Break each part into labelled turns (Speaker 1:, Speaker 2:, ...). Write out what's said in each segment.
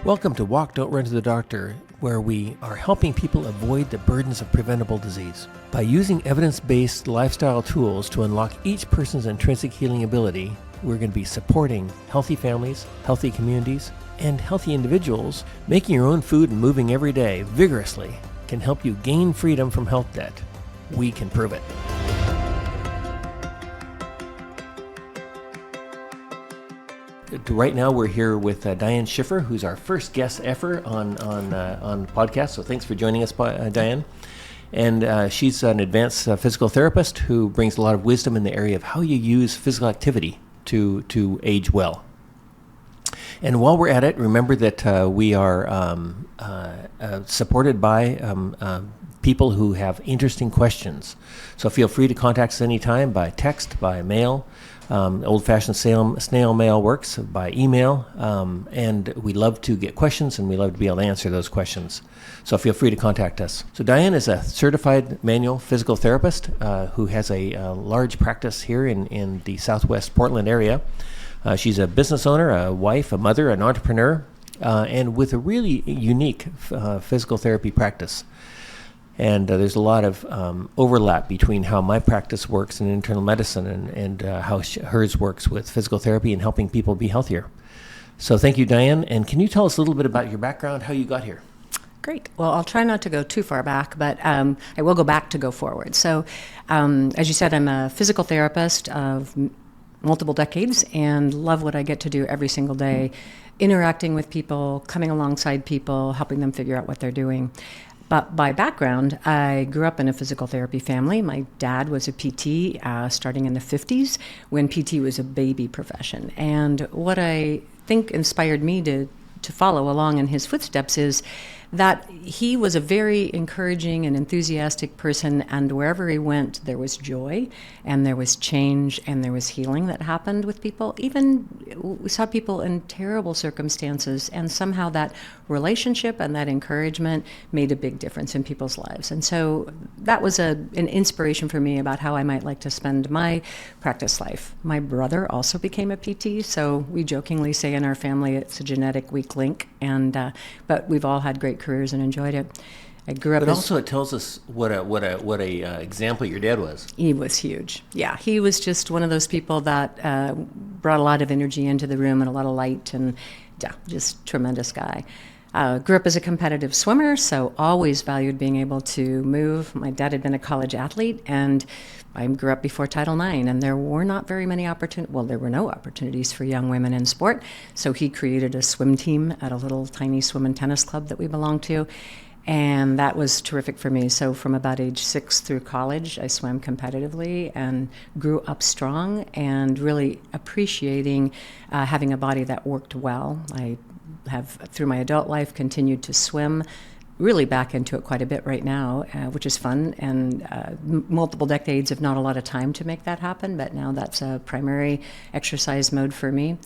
Speaker 1: Welcome to Walk, Don't Run to the Doctor, where we are helping people avoid the burdens of preventable disease. By using evidence-based lifestyle tools to unlock each person's intrinsic healing ability, we're going to be supporting healthy families, healthy communities, and healthy individuals. Making your own food and moving every day vigorously can help you gain freedom from health debt. We can prove it. Right now, we're here with Diane Shiffer, who's our first guest ever on the podcast. So thanks for joining us, Diane. And she's an advanced physical therapist who brings a lot of wisdom in the area of how you use physical activity to age well. And while we're at it, remember that we are supported by people who have interesting questions. So feel free to contact us anytime by text, by mail. Old-fashioned snail mail works, by email, and we love to get questions, and we love to be able to answer those questions. So feel free to contact us. So Diane is a certified manual physical therapist who has a large practice here in the Southwest Portland area. She's a business owner, a wife, a mother, an entrepreneur, and with a really unique physical therapy practice. And there's a lot of overlap between how my practice works in internal medicine and how hers works with physical therapy and helping people be healthier. So thank you, Diane. And can you tell us a little bit about your background, how you got here?
Speaker 2: Great. Well, I'll try not to go too far back, but I will go back to go forward. So as you said, I'm a physical therapist of multiple decades and love what I get to do every single day, interacting with people, coming alongside people, helping them figure out what they're doing. But by background, I grew up in a physical therapy family. My dad was a PT starting in the 50s when PT was a baby profession. And what I think inspired me to follow along in his footsteps is that he was a very encouraging and enthusiastic person, and wherever he went, there was joy, and there was change, and there was healing that happened with people. Even we saw people in terrible circumstances, and somehow that relationship and that encouragement made a big difference in people's lives. And so that was an inspiration for me about how I might like to spend my practice life. My brother also became a PT, so we jokingly say in our family it's a genetic weak link, and but we've all had great careers and enjoyed it. I grew up.
Speaker 1: But also, it tells us what a example your dad was.
Speaker 2: He was huge. Yeah, he was just one of those people that brought a lot of energy into the room and a lot of light, and yeah, just tremendous guy. Grew up as a competitive swimmer, so always valued being able to move. My dad had been a college athlete, and I grew up before Title IX, and there were not very many opportunities. Well, there were no opportunities for young women in sport, so he created a swim team at a little tiny swim and tennis club that we belonged to, and that was terrific for me. So from about age 6 through college, I swam competitively and grew up strong and really appreciating having a body that worked well. I have, through my adult life, continued to swim, really back into it quite a bit right now, which is fun, and multiple decades of not a lot of time to make that happen, but now that's a primary exercise mode for me.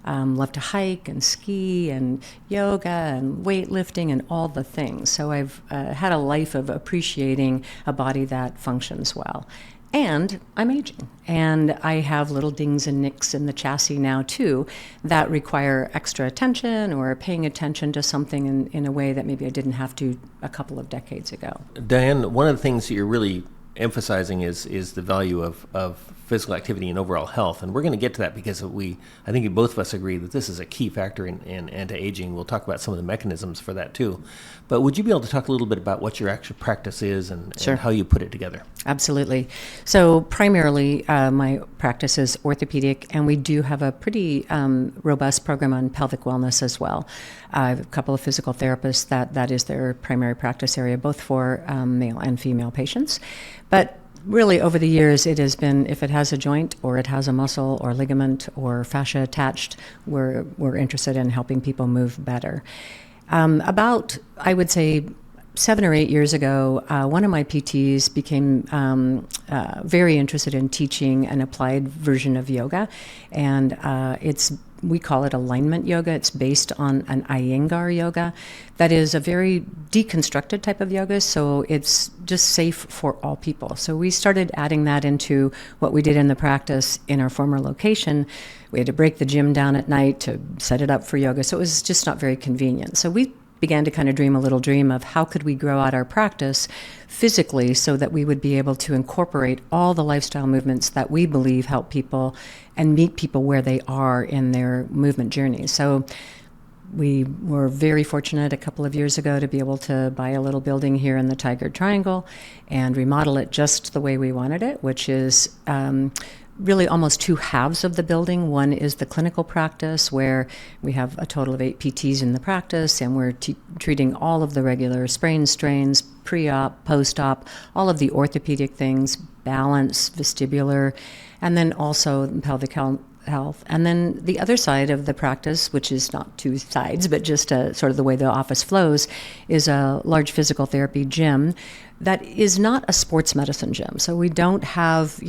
Speaker 2: Love to hike and ski and yoga and weightlifting and all the things. So I've had a life of appreciating a body that functions well. And I'm aging, and I have little dings and nicks in the chassis now too that require extra attention or paying attention to something in a way that maybe I didn't have to a couple of decades ago.
Speaker 1: Diane, one of the things that you're really emphasizing is the value of physical activity and overall health, and we're going to get to that because I think both of us agree that this is a key factor in anti-aging. We'll talk about some of the mechanisms for that too. But would you be able to talk a little bit about what your actual practice is and how you put it together?
Speaker 2: Absolutely. So primarily my practice is orthopedic, and we do have a pretty robust program on pelvic wellness as well. I have a couple of physical therapists that is their primary practice area, both for male and female patients. But really, over the years, it has been, if it has a joint or it has a muscle or ligament or fascia attached, we're interested in helping people move better. About, I would say, 7 or 8 years ago, one of my PTs became very interested in teaching an applied version of yoga, and it's we call it alignment yoga. It's based on an Iyengar yoga that is a very deconstructed type of yoga, so it's just safe for all people. So we started adding that into what we did in the practice in our former location. We had to break the gym down at night to set it up for yoga, so it was just not very convenient. So we began to kind of dream a little dream of how could we grow out our practice physically so that we would be able to incorporate all the lifestyle movements that we believe help people and meet people where they are in their movement journey. So we were very fortunate a couple of years ago to be able to buy a little building here in the Tiger Triangle and remodel it just the way we wanted it, which is really almost two halves of the building. One is the clinical practice, where we have a total of 8 PTs in the practice, and we're treating all of the regular sprains, strains, pre-op, post-op, all of the orthopedic things, balance, vestibular, and then also pelvic health. And then the other side of the practice, which is not two sides, but just sort of the way the office flows, is a large physical therapy gym that is not a sports medicine gym. So we don't have,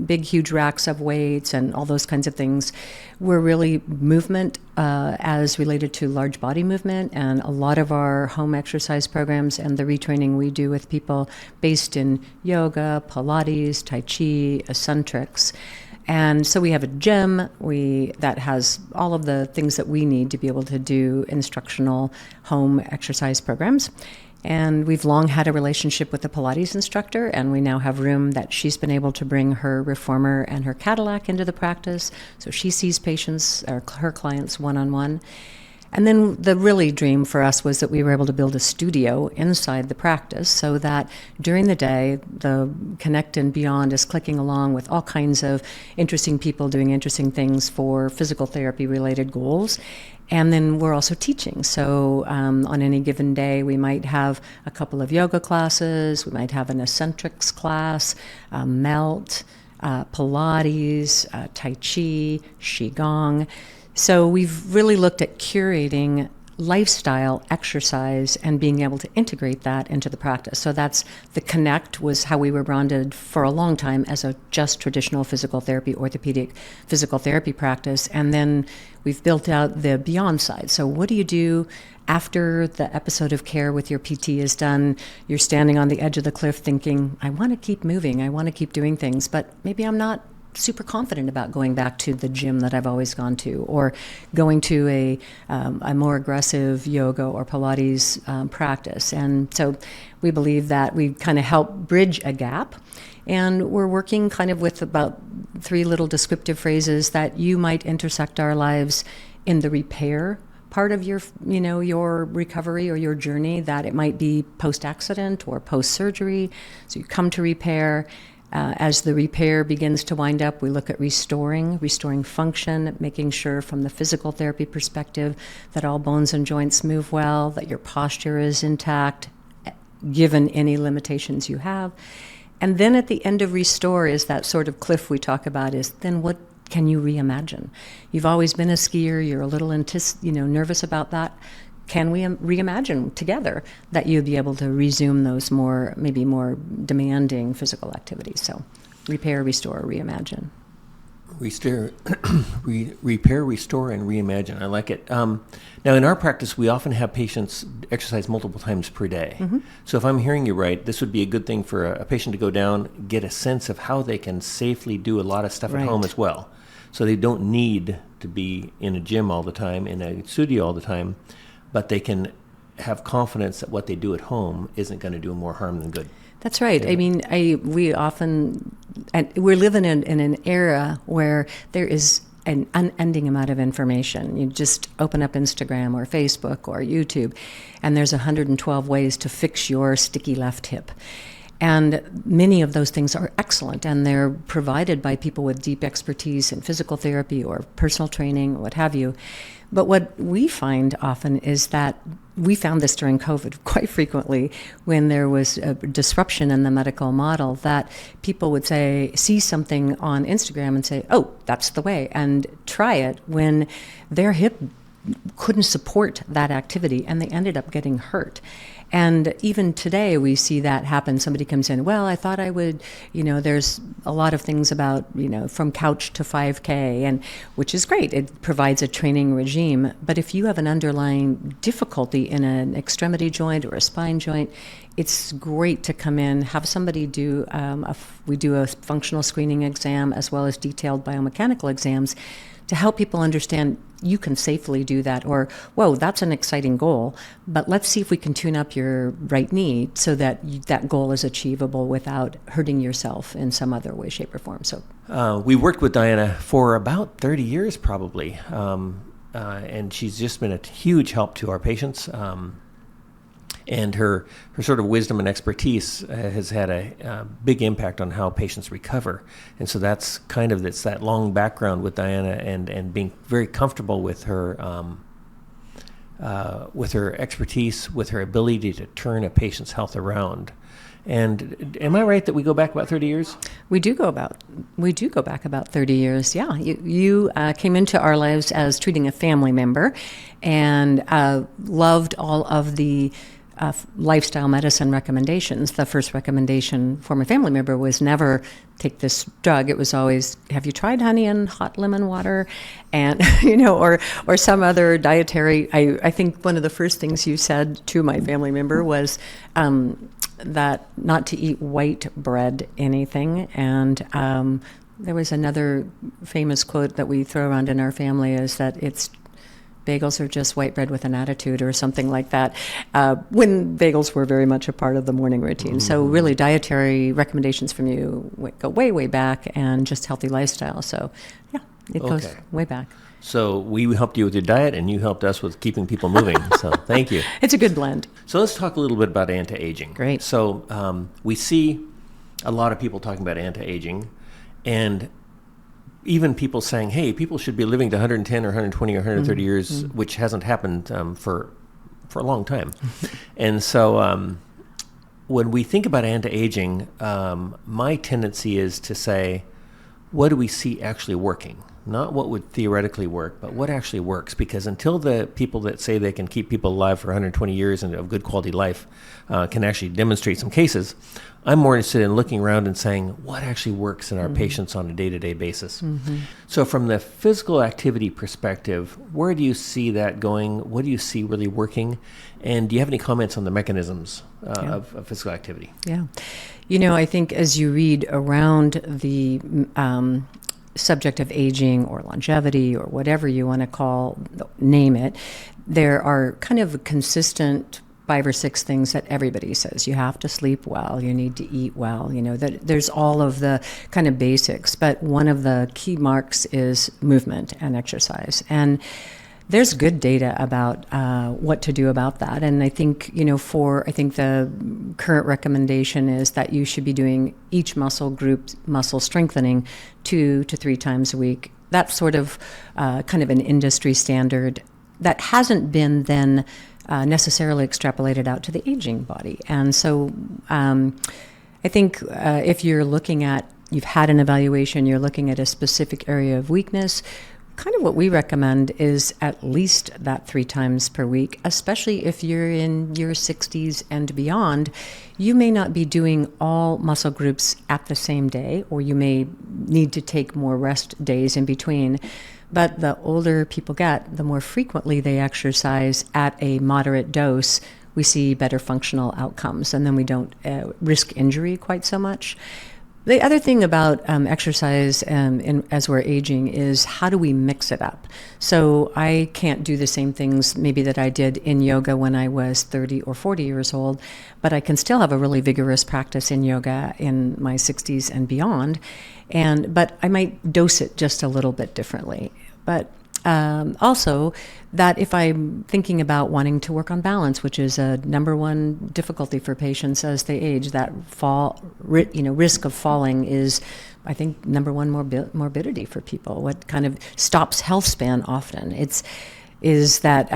Speaker 2: big, huge racks of weights and all those kinds of things. We're really movement as related to large body movement, and a lot of our home exercise programs and the retraining we do with people based in yoga, Pilates, Tai Chi, eccentrics. And so we have a gym that has all of the things that we need to be able to do instructional home exercise programs. And we've long had a relationship with the Pilates instructor, and we now have room that she's been able to bring her reformer and her Cadillac into the practice. So she sees patients, or her clients, one-on-one. And then the really dream for us was that we were able to build a studio inside the practice so that during the day, the Connect and Beyond is clicking along with all kinds of interesting people doing interesting things for physical therapy related goals. And then we're also teaching. So on any given day, we might have a couple of yoga classes, we might have an eccentrics class, melt, Pilates, Tai Chi, Qigong. So we've really looked at curating lifestyle exercise and being able to integrate that into the practice. So that's the Connect was how we were branded for a long time as a just traditional physical therapy, orthopedic physical therapy practice. And then we've built out the Beyond side. So what do you do after the episode of care with your PT is done? You're standing on the edge of the cliff thinking, I want to keep moving, I want to keep doing things, but maybe I'm not super confident about going back to the gym that I've always gone to, or going to a more aggressive yoga or Pilates practice. And so we believe that we kind of help bridge a gap. And we're working kind of with about 3 little descriptive phrases that you might intersect our lives in the repair part of your recovery or your journey, that it might be post-accident or post-surgery. So you come to repair. As the repair begins to wind up, we look at restoring function, making sure from the physical therapy perspective that all bones and joints move well, that your posture is intact, given any limitations you have. And then at the end of restore is that sort of cliff we talk about, is then what can you reimagine? You've always been a skier, you're a little nervous about that. Can we reimagine together that you'd be able to resume those maybe more demanding physical activities? So repair, restore, reimagine.
Speaker 1: Repair, restore, and reimagine. I like it. Now, in our practice, we often have patients exercise multiple times per day. Mm-hmm. So if I'm hearing you right, this would be a good thing for a patient to go down, get a sense of how they can safely do a lot of stuff at home as well. So they don't need to be in a gym all the time, in a studio all the time, but they can have confidence that what they do at home isn't going to do more harm than good.
Speaker 2: That's right. I mean, we're living in an era where there is an unending amount of information. You just open up Instagram or Facebook or YouTube, and there's 112 ways to fix your sticky left hip. And many of those things are excellent, and they're provided by people with deep expertise in physical therapy or personal training, or what have you. But what we find often is that we found this during COVID quite frequently, when there was a disruption in the medical model, that people would see something on Instagram and say, oh, that's the way, and try it when their hip couldn't support that activity, and they ended up getting hurt. And even today, we see that happen. Somebody comes in, well, I thought I would, there's a lot of things about, from couch to 5K, and which is great. It provides a training regime. But if you have an underlying difficulty in an extremity joint or a spine joint, it's great to come in, have somebody do, we do a functional screening exam as well as detailed biomechanical exams to help people understand you can safely do that, or, whoa, that's an exciting goal, but let's see if we can tune up your right knee so that that goal is achievable without hurting yourself in some other way, shape, or form. So
Speaker 1: we worked with Diana for about 30 years probably, and she's just been a huge help to our patients. And her sort of wisdom and expertise has had a big impact on how patients recover. And so that's kind of that long background with Diana, and being very comfortable with her expertise, with her ability to turn a patient's health around. And am I right that we go back about 30 years?
Speaker 2: We do go back about 30 years. Yeah, you came into our lives as treating a family member, and loved all of the lifestyle medicine recommendations. The first recommendation for my family member was never take this drug. It was always, have you tried honey and hot lemon water? And, or some other dietary. I think one of the first things you said to my family member was that not to eat white bread anything. And there was another famous quote that we throw around in our family, is that bagels are just white bread with an attitude, or something like that, when bagels were very much a part of the morning routine. So really dietary recommendations from you go way, way back, and just healthy lifestyle. So yeah, it goes way back.
Speaker 1: So we helped you with your diet, and you helped us with keeping people moving. So thank you.
Speaker 2: It's a good blend.
Speaker 1: So let's talk a little bit about anti-aging.
Speaker 2: Great.
Speaker 1: So we see a lot of people talking about anti-aging, and even people saying, hey, people should be living to 110 or 120 or 130 years, which hasn't happened for a long time. And so when we think about anti-aging, my tendency is to say, what do we see actually working? Not what would theoretically work, but what actually works. Because until the people that say they can keep people alive for 120 years and of good quality life can actually demonstrate some cases, I'm more interested in looking around and saying, what actually works in our patients on a day-to-day basis? So from the physical activity perspective, where do you see that going? What do you see really working? And do you have any comments on the mechanisms of physical activity?
Speaker 2: Yeah. I think as you read around the subject of aging or longevity or whatever you want to name it, there are kind of consistent 5 or 6 things that everybody says. You have to sleep well, you need to eat well, that there's all of the kind of basics, but one of the key marks is movement and exercise. And there's good data about what to do about that. And I think, the current recommendation is that you should be doing each muscle group, muscle strengthening 2 to 3 times a week. That's sort of kind of an industry standard that hasn't been then necessarily extrapolated out to the aging body. And so I think if you're you've had an evaluation, you're looking at a specific area of weakness, kind of what we recommend is at least that 3 times per week, especially if you're in your 60s and beyond. You may not be doing all muscle groups at the same day, or you may need to take more rest days in between. But the older people get, the more frequently they exercise at a moderate dose, we see better functional outcomes, and then we don't risk injury quite so much. The other thing about exercise as we're aging is, how do we mix it up? So I can't do the same things maybe that I did in yoga when I was 30 or 40 years old, but I can still have a really vigorous practice in yoga in my 60s and beyond. But I might dose it just a little bit differently. But also, that if I'm thinking about wanting to work on balance, which is a number one difficulty for patients as they age, that risk of falling is, I think, number one morbidity for people. What kind of stops health span often? is that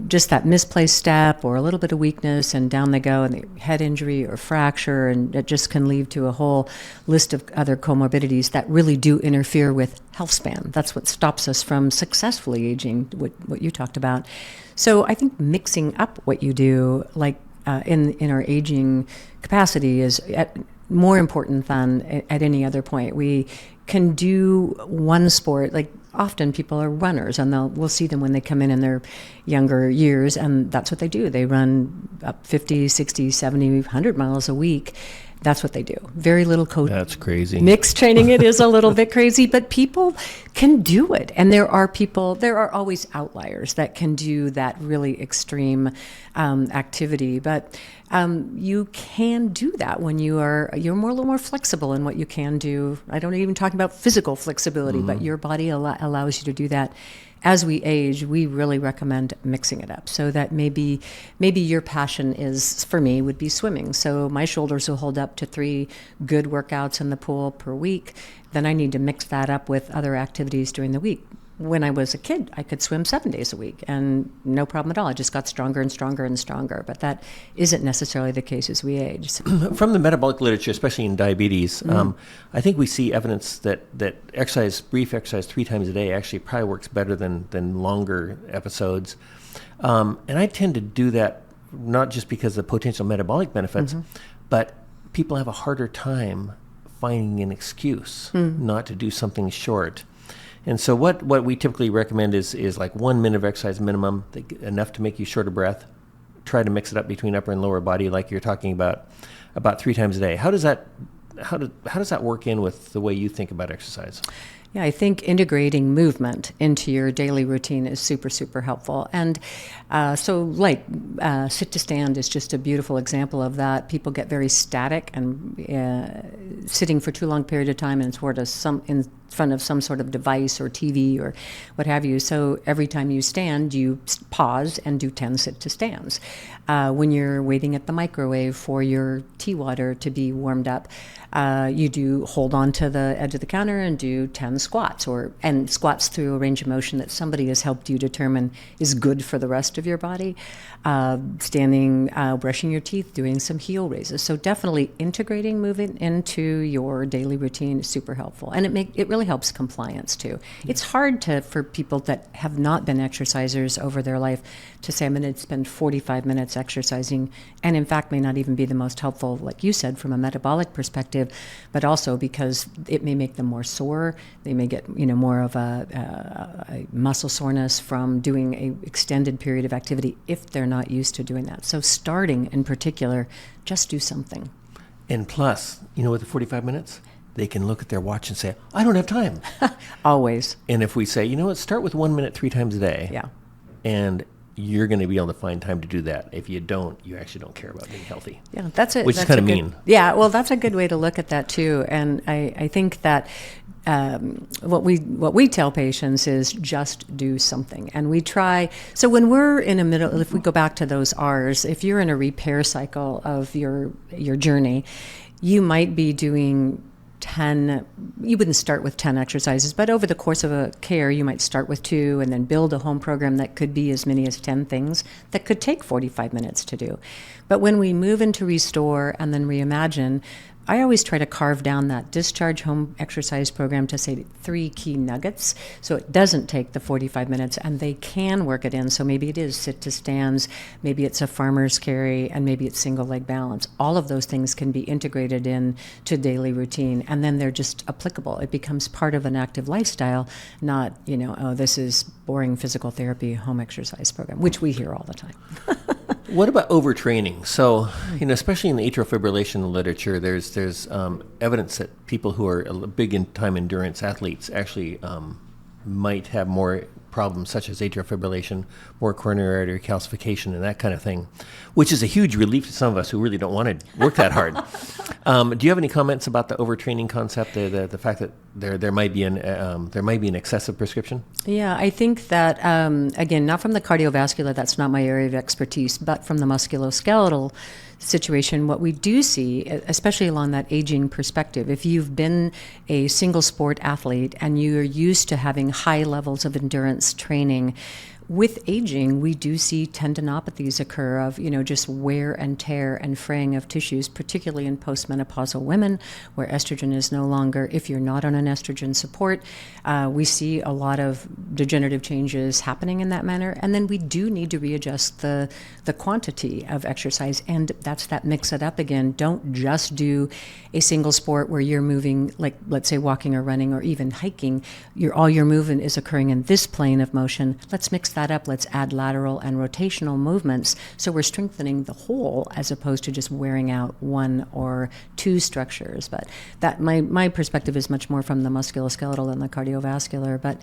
Speaker 2: just that misplaced step or a little bit of weakness and down they go, and the head injury or fracture, and it just can lead to a whole list of other comorbidities that really do interfere with health span. That's what stops us from successfully aging, what you talked about. So I think mixing up what you do, like in our aging capacity, is more important than at any other point. We can do one sport, like often people are runners, and we'll see them when they come in their younger years, and that's what they do. They run up 50, 60, 70, 100 miles a week. That's what they do. Very little coach.
Speaker 1: That's crazy.
Speaker 2: Mixed training, it is a little bit crazy, but people can do it. And there are always outliers that can do that really extreme activity. But you can do that when you're a little more flexible in what you can do. I don't even talk about physical flexibility, but your body allows you to do that. As we age, we really recommend mixing it up, so that maybe your passion for me, would be swimming. So my shoulders will hold up to 3 good workouts in the pool per week. Then I need to mix that up with other activities during the week. When I was a kid, I could swim 7 days a week, and no problem at all. I just got stronger and stronger and stronger. But that isn't necessarily the case as we age.
Speaker 1: From the metabolic literature, especially in diabetes, I think we see evidence that brief exercise 3 times a day actually probably works better than longer episodes. And I tend to do that not just because of potential metabolic benefits, but people have a harder time finding an excuse not to do something short. And so what we typically recommend is like 1 minute of exercise minimum, enough to make you short of breath. Try to mix it up between upper and lower body, like you're talking about 3 times a day. How does that work in with the way you think about exercise?
Speaker 2: Yeah, I think integrating movement into your daily routine is super, super helpful. And so sit to stand is just a beautiful example of that. People get very static and sitting for too long period of time in front of some sort of device or TV or what have you. So every time you stand, you pause and do 10 sit to stands. When you're waiting at the microwave for your tea water to be warmed up, you do hold on to the edge of the counter and do 10 squats, and squats through a range of motion that somebody has helped you determine is good for the rest of your body. Standing, brushing your teeth, doing some heel raises. So definitely integrating movement into your daily routine is super helpful, and it really helps compliance too. It's hard for people that have not been exercisers over their life to say, I'm going to spend 45 minutes exercising, and in fact may not even be the most helpful, like you said, from a metabolic perspective, but also because it may make them more sore. They may get more of a muscle soreness from doing an extended period of activity if they're not used to doing that. So starting in particular, just do something.
Speaker 1: And plus, with the 45 minutes, they can look at their watch and say, I don't have time.
Speaker 2: Always.
Speaker 1: And if we say, start with 1 minute 3 times a day.
Speaker 2: Yeah.
Speaker 1: And you're going to be able to find time to do that. If you don't, you actually don't care about being healthy.
Speaker 2: Yeah, that's it.
Speaker 1: Which is kind of mean.
Speaker 2: Yeah, well, that's a good way to look at that too. And I think that what we tell patients is just do something. And we try. So when we're in a middle, if we go back to those R's, if you're in a repair cycle of your journey, you might be doing 10, you wouldn't start with 10 exercises, but over the course of a care, you might start with 2 and then build a home program that could be as many as 10 things that could take 45 minutes to do. But when we move into Restore and then Reimagine, I always try to carve down that discharge home exercise program to say 3 key nuggets, so it doesn't take the 45 minutes, and they can work it in. So maybe it is sit to stands, maybe it's a farmer's carry, and maybe it's single leg balance. All of those things can be integrated into daily routine, and then they're just applicable. It becomes part of an active lifestyle, not, this is boring physical therapy home exercise program, which we hear all the time.
Speaker 1: What about overtraining? So, especially in the atrial fibrillation literature, there's evidence that people who are big in time endurance athletes actually might have more problems such as atrial fibrillation, more coronary artery calcification, and that kind of thing, which is a huge relief to some of us who really don't want to work that hard. Do you have any comments about the overtraining concept, the fact that there might be an excessive prescription?
Speaker 2: Yeah, I think that again, not from the cardiovascular, that's not my area of expertise, but from the musculoskeletal situation, what we do see, especially along that aging perspective, if you've been a single sport athlete and you're used to having high levels of endurance training, with aging, we do see tendinopathies occur of, just wear and tear and fraying of tissues, particularly in postmenopausal women where estrogen is no longer, if you're not on an estrogen support, we see a lot of degenerative changes happening in that manner. And then we do need to readjust the quantity of exercise. And that's that mix it up again. Don't just do a single sport where you're moving, like let's say walking or running or even hiking. All your movement is occurring in this plane of motion. Let's mix that up. Let's add lateral and rotational movements so we're strengthening the whole as opposed to just wearing out one or two structures. But that my perspective is much more from the musculoskeletal and the cardiovascular. But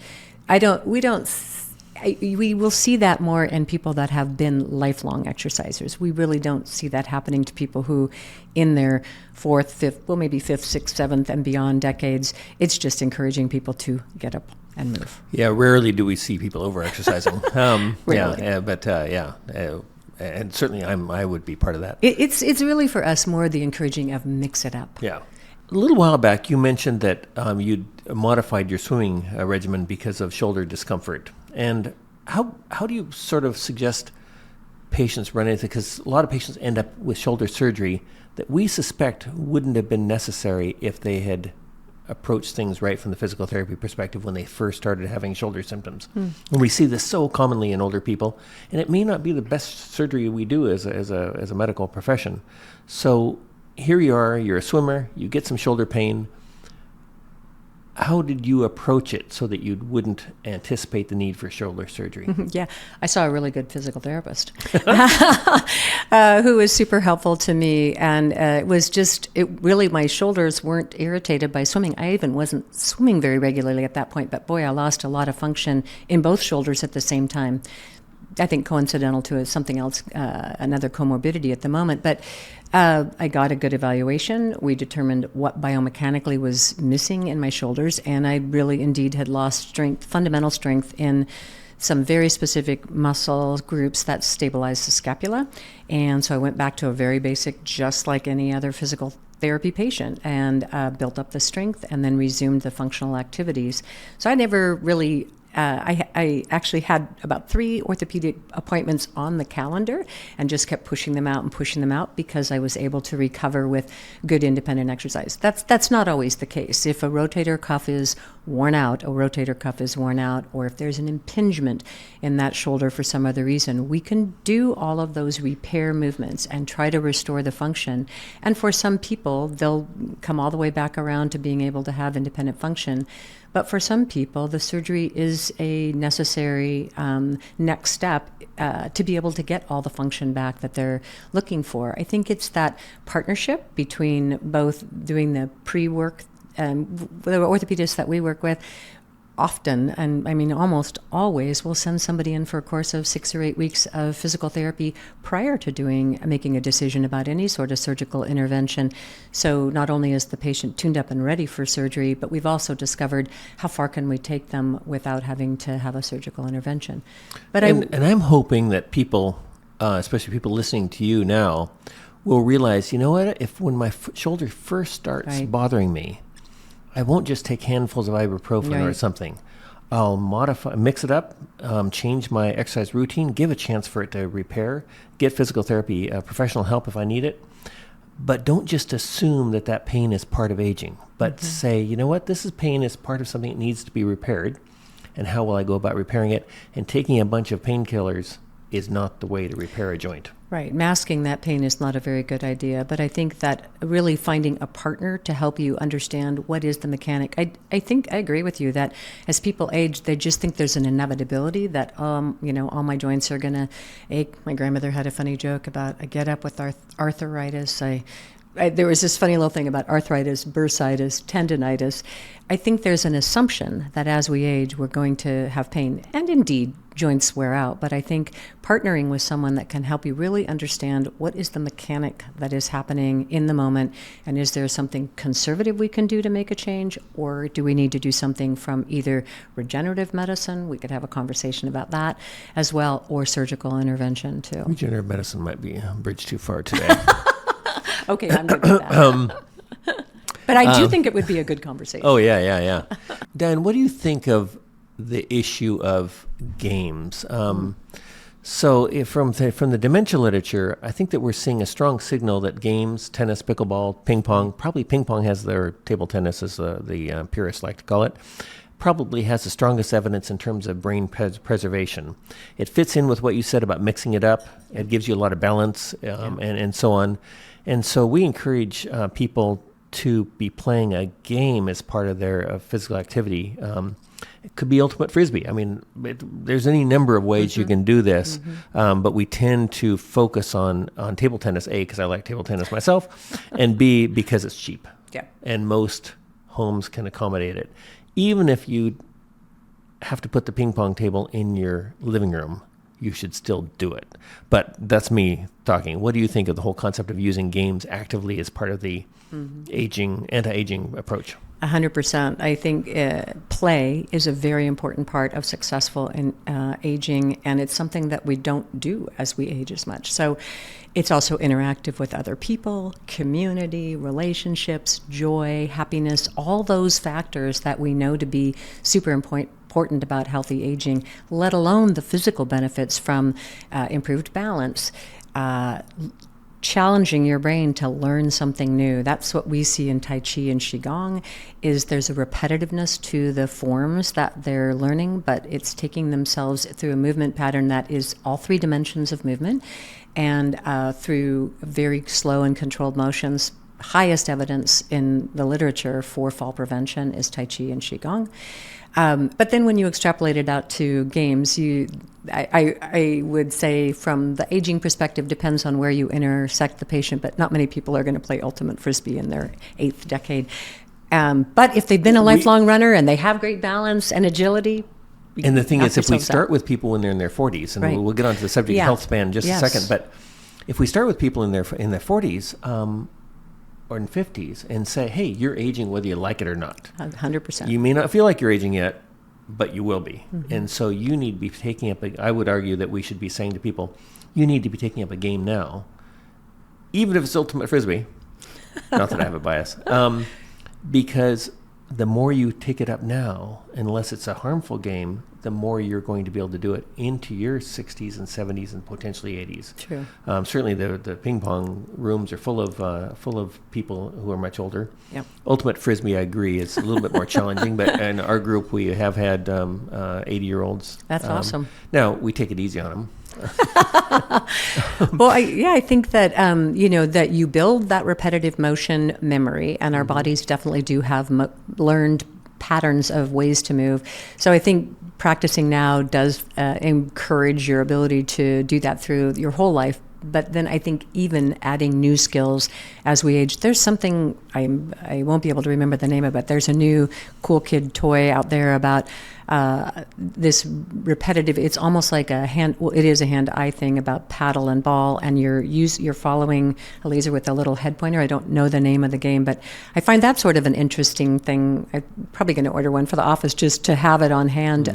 Speaker 2: we will see that more in people that have been lifelong exercisers. We really don't see that happening to people who in their fourth, fifth, well maybe fifth, sixth, seventh and beyond decades. It's just encouraging people to get up and move.
Speaker 1: Yeah, rarely do we see people over-exercising. And certainly I would be part of that.
Speaker 2: It's really for us more the encouraging of mix it up.
Speaker 1: Yeah. A little while back, you mentioned that you'd modified your swimming regimen because of shoulder discomfort. And how do you sort of suggest patients run into, because a lot of patients end up with shoulder surgery that we suspect wouldn't have been necessary if they had approached things right from the physical therapy perspective when they first started having shoulder symptoms. And we see this so commonly in older people, and it may not be the best surgery we do as a medical profession. So here you are, you're a swimmer, you get some shoulder pain. How did you approach it so that you wouldn't anticipate the need for shoulder surgery?
Speaker 2: Yeah, I saw a really good physical therapist who was super helpful to me. And my shoulders weren't irritated by swimming. I even wasn't swimming very regularly at that point, but boy, I lost a lot of function in both shoulders at the same time. I think coincidental to something else, another comorbidity at the moment. But I got a good evaluation. We determined what biomechanically was missing in my shoulders, and I really indeed had lost fundamental strength in some very specific muscle groups that stabilize the scapula. And so I went back to a very basic, just like any other physical therapy patient, and built up the strength and then resumed the functional activities. So I never really I actually had about 3 orthopedic appointments on the calendar and just kept pushing them out because I was able to recover with good independent exercise. That's not always the case. If a rotator cuff is worn out, or if there's an impingement in that shoulder for some other reason, we can do all of those repair movements and try to restore the function. And for some people, they'll come all the way back around to being able to have independent function. But for some people, the surgery is a necessary next step to be able to get all the function back that they're looking for. I think it's that partnership between both doing the pre-work, the orthopedists that we work with, often, and I mean almost always, will send somebody in for a course of 6 or 8 weeks of physical therapy prior to making a decision about any sort of surgical intervention. So not only is the patient tuned up and ready for surgery, but we've also discovered how far can we take them without having to have a surgical intervention. But
Speaker 1: I'm hoping that people, especially people listening to you now, will realize, you know what, when my shoulder first starts bothering me, I won't just take handfuls of ibuprofen or something. I'll mix it up, change my exercise routine, give a chance for it to repair, get physical therapy, professional help if I need it. But don't just assume that pain is part of aging, but say, you know what, pain is part of something that needs to be repaired, and how will I go about repairing it? And taking a bunch of painkillers is not the way to repair a joint.
Speaker 2: Right. Masking that pain is not a very good idea, but I think that really finding a partner to help you understand what is the mechanic. I think I agree with you that as people age, they just think there's an inevitability that, all my joints are going to ache. My grandmother had a funny joke about I get up with arthritis. There was this funny little thing about arthritis, bursitis, tendinitis. I think there's an assumption that as we age, we're going to have pain. And indeed, joints wear out. But I think partnering with someone that can help you really understand what is the mechanic that is happening in the moment, and is there something conservative we can do to make a change, or do we need to do something from either regenerative medicine, we could have a conversation about that as well, or surgical intervention too.
Speaker 1: Regenerative medicine might be a bridge too far today.
Speaker 2: Okay, I'm good with that. But I do think it would be a good conversation.
Speaker 1: Oh, yeah. Diane, what do you think of the issue of games. So from the dementia literature, I think that we're seeing a strong signal that games, tennis, pickleball, ping pong, probably ping pong has their table tennis, as the purists like to call it, probably has the strongest evidence in terms of brain preservation. It fits in with what you said about mixing it up. It gives you a lot of balance and so on. And so we encourage people to be playing a game as part of their physical activity. It could be ultimate frisbee. I mean, there's any number of ways you can do this, but we tend to focus on table tennis, A, because I like table tennis myself, and B, because it's cheap.
Speaker 2: Yeah.
Speaker 1: And most homes can accommodate it. Even if you have to put the ping pong table in your living room, you should still do it. But that's me talking. What do you think of the whole concept of using games actively as part of the anti-aging approach?
Speaker 2: 100%. I think play is a very important part of successful aging, and it's something that we don't do as we age as much. So it's also interactive with other people, community, relationships, joy, happiness, all those factors that we know to be super important about healthy aging, let alone the physical benefits from improved balance, challenging your brain to learn something new. That's what we see in Tai Chi and Qigong, is there's a repetitiveness to the forms that they're learning, but it's taking themselves through a movement pattern that is all three dimensions of movement, and through very slow and controlled motions. Highest evidence in the literature for fall prevention is Tai Chi and Qigong. But then when you extrapolate it out to games, I would say from the aging perspective, depends on where you intersect the patient, but not many people are going to play ultimate frisbee in their 8th decade. But if they've been a lifelong runner and they have great balance and agility.
Speaker 1: And the thing is, if we start with people when they're in their 40s, and
Speaker 2: right.
Speaker 1: we'll get onto the subject of health span in just a second, but if we start with people in their 40s, or in 50s, and say, hey, you're aging whether you like it or not.
Speaker 2: 100%.
Speaker 1: You may not feel like you're aging yet, but you will be. And so you need to be taking up, I would argue that we should be saying to people, you need to be taking up a game now, even if it's ultimate frisbee. Not that I have a bias. Because the more you take it up now, unless it's a harmful game, the more you're going to be able to do it into your 60s and 70s and potentially 80s.
Speaker 2: True.
Speaker 1: Certainly the ping pong rooms are full of people who are much older.
Speaker 2: Yep.
Speaker 1: Ultimate frisbee, I agree, is a little bit more challenging, but in our group we have had 80-year-olds.
Speaker 2: That's awesome.
Speaker 1: Now, we take it easy on them.
Speaker 2: Well, I think that, that you build that repetitive motion memory, and our bodies definitely do have learned patterns of ways to move. So I think practicing now does encourage your ability to do that through your whole life. But then I think even adding new skills as we age, there's something, I won't be able to remember the name of it, there's a new cool kid toy out there about this repetitive, it's almost like it is a hand-eye thing about paddle and ball, and you're following a laser with a little head pointer. I don't know the name of the game, but I find that sort of an interesting thing. I'm probably going to order one for the office just to have it on hand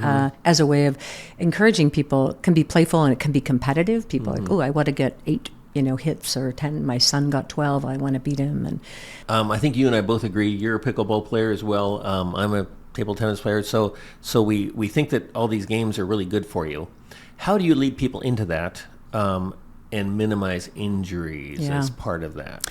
Speaker 2: as a way of encouraging people. It can be playful and it can be competitive. People are like, oh, I want to get 8 hits or 10. My son got 12. I want to beat him. And
Speaker 1: I think you and I both agree. You're a pickleball player as well. I'm a table tennis player. So we think that all these games are really good for you. How do you lead people into that and minimize injuries as part of that?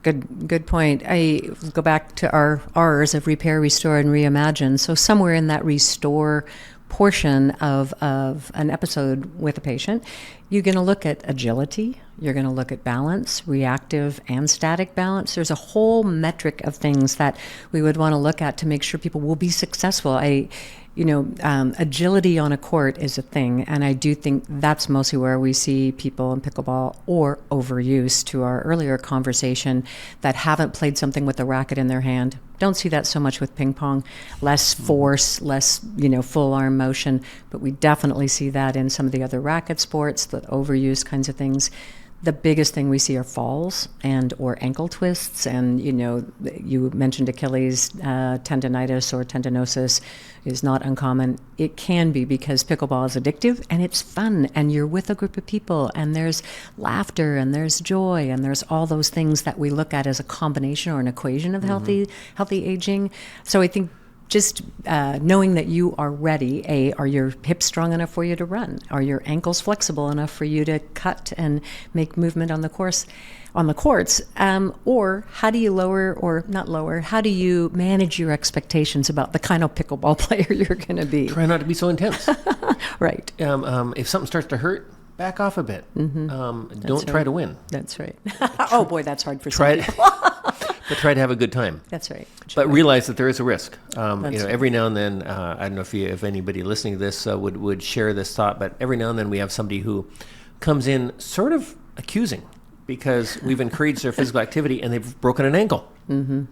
Speaker 2: Good point. I go back to our R's of repair, restore, and reimagine. So somewhere in that restore portion of an episode with a patient, you're going to look at agility, you're going to look at balance, reactive and static balance. There's a whole metric of things that we would want to look at to make sure people will be successful. Agility on a court is a thing, and I do think that's mostly where we see people in pickleball or overuse, to our earlier conversation, that haven't played something with a racket in their hand. Don't see that so much with ping pong. Less force, less full arm motion, but we definitely see that in some of the other racket sports, the overuse kinds of things. The biggest thing we see are falls and or ankle twists, and you mentioned Achilles tendonitis or tendinosis is not uncommon. It can be because pickleball is addictive and it's fun, and you're with a group of people, and there's laughter and there's joy and there's all those things that we look at as a combination or an equation of healthy aging. So I think just knowing that you are ready. Are your hips strong enough for you to run? Are your ankles flexible enough for you to cut and make movement on the courts? Or how do you how do you manage your expectations about the kind of pickleball player you're going to be?
Speaker 1: Try not to be so intense.
Speaker 2: Right.
Speaker 1: If something starts to hurt, back off a bit. Don't try to win.
Speaker 2: That's right. Oh boy, that's hard for some people.
Speaker 1: But try to have a good time.
Speaker 2: That's right.
Speaker 1: But realize that there is a risk. Every now and then, I don't know if anybody listening to this would share this thought, but every now and then we have somebody who comes in sort of accusing because we've encouraged their physical activity and they've broken an ankle. Mm-hmm.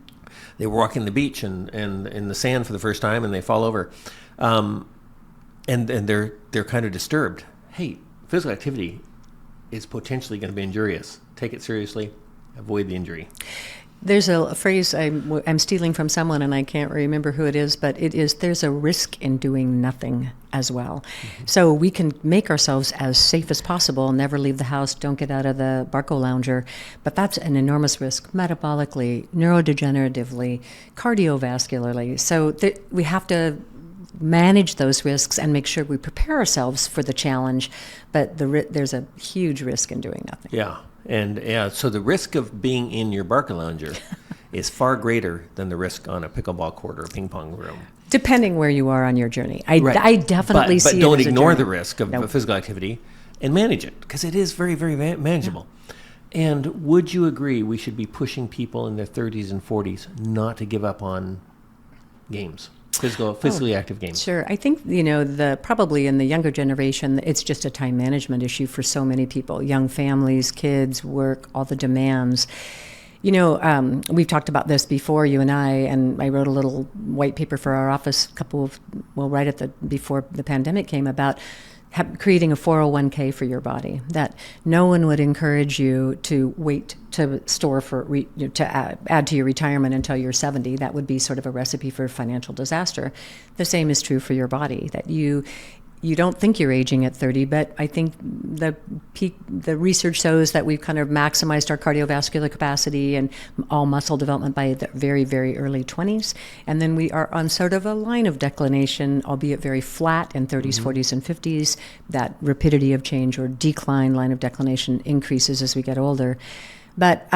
Speaker 1: They were walking the beach and in the sand for the first time and they fall over, and they're kind of disturbed. Hey, physical activity is potentially going to be injurious. Take it seriously. Avoid the injury.
Speaker 2: There's a phrase I'm stealing from someone, and I can't remember who it is, but it is, there's a risk in doing nothing as well. Mm-hmm. So we can make ourselves as safe as possible, never leave the house, don't get out of the Barco Lounger, but that's an enormous risk metabolically, neurodegeneratively, cardiovascularly. So we have to manage those risks and make sure we prepare ourselves for the challenge, but there's a huge risk in doing nothing.
Speaker 1: Yeah. And so the risk of being in your Barca Lounger is far greater than the risk on a pickleball court or a ping pong room.
Speaker 2: Depending where you are on your journey. I definitely see it.
Speaker 1: But don't
Speaker 2: as
Speaker 1: ignore
Speaker 2: a journey.
Speaker 1: the risk of physical activity and manage it, because it is very, very manageable. Yeah. And would you agree we should be pushing people in their 30s and 40s not to give up on games? Physically active games.
Speaker 2: Sure. I think, probably in the younger generation, it's just a time management issue for so many people. Young families, kids, work, all the demands. We've talked about this before, you and I wrote a little white paper for our office before the pandemic came about creating a 401k for your body, that no one would encourage you to wait to store to add to your retirement until you're 70. That would be sort of a recipe for financial disaster. The same is true for your body, that you don't think you're aging at 30, but I think the research shows that we've kind of maximized our cardiovascular capacity and all muscle development by the very, very early 20s. And then we are on sort of a line of declination, albeit very flat in 30s, 40s, and 50s. That rapidity of change or decline line of declination increases as we get older. But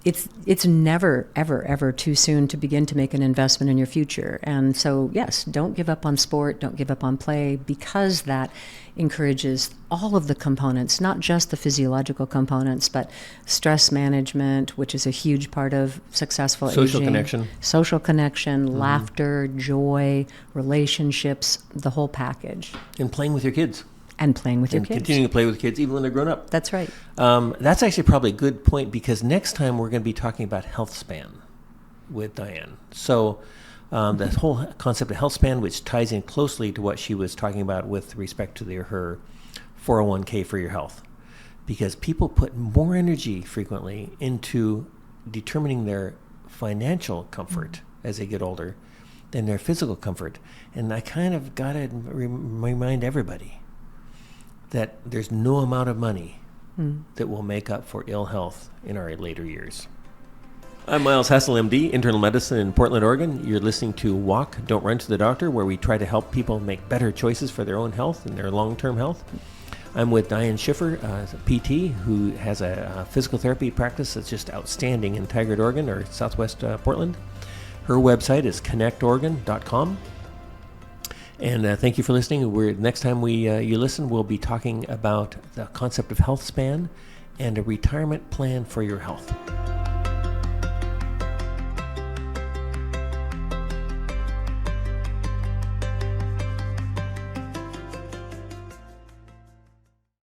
Speaker 2: it's never, ever, ever too soon to begin to make an investment in your future. And so, yes, don't give up on sport, don't give up on play, because that encourages all of the components, not just the physiological components, but stress management, which is a huge part of successful
Speaker 1: social
Speaker 2: aging. Social connection, laughter, joy, relationships, the whole package.
Speaker 1: And playing with your kids.
Speaker 2: And playing with your kids.
Speaker 1: Continuing to play with kids even when they're grown up.
Speaker 2: That's right.
Speaker 1: That's actually probably a good point, because next time we're going to be talking about healthspan with Diane. So the whole concept of healthspan, which ties in closely to what she was talking about with respect to her 401k for your health. Because people put more energy frequently into determining their financial comfort as they get older than their physical comfort. And I kind of got to remind everybody that there's no amount of money that will make up for ill health in our later years. I'm Miles Hassell, MD, internal medicine in Portland, Oregon. You're listening to Walk, Don't Run to the Doctor, where we try to help people make better choices for their own health and their long-term health. I'm with Diane Shiffer, a PT, who has a physical therapy practice that's just outstanding in Tigard, Oregon, or southwest Portland. Her website is connectoregon.com. And thank you for listening. Next time you listen, we'll be talking about the concept of health span and a retirement plan for your health.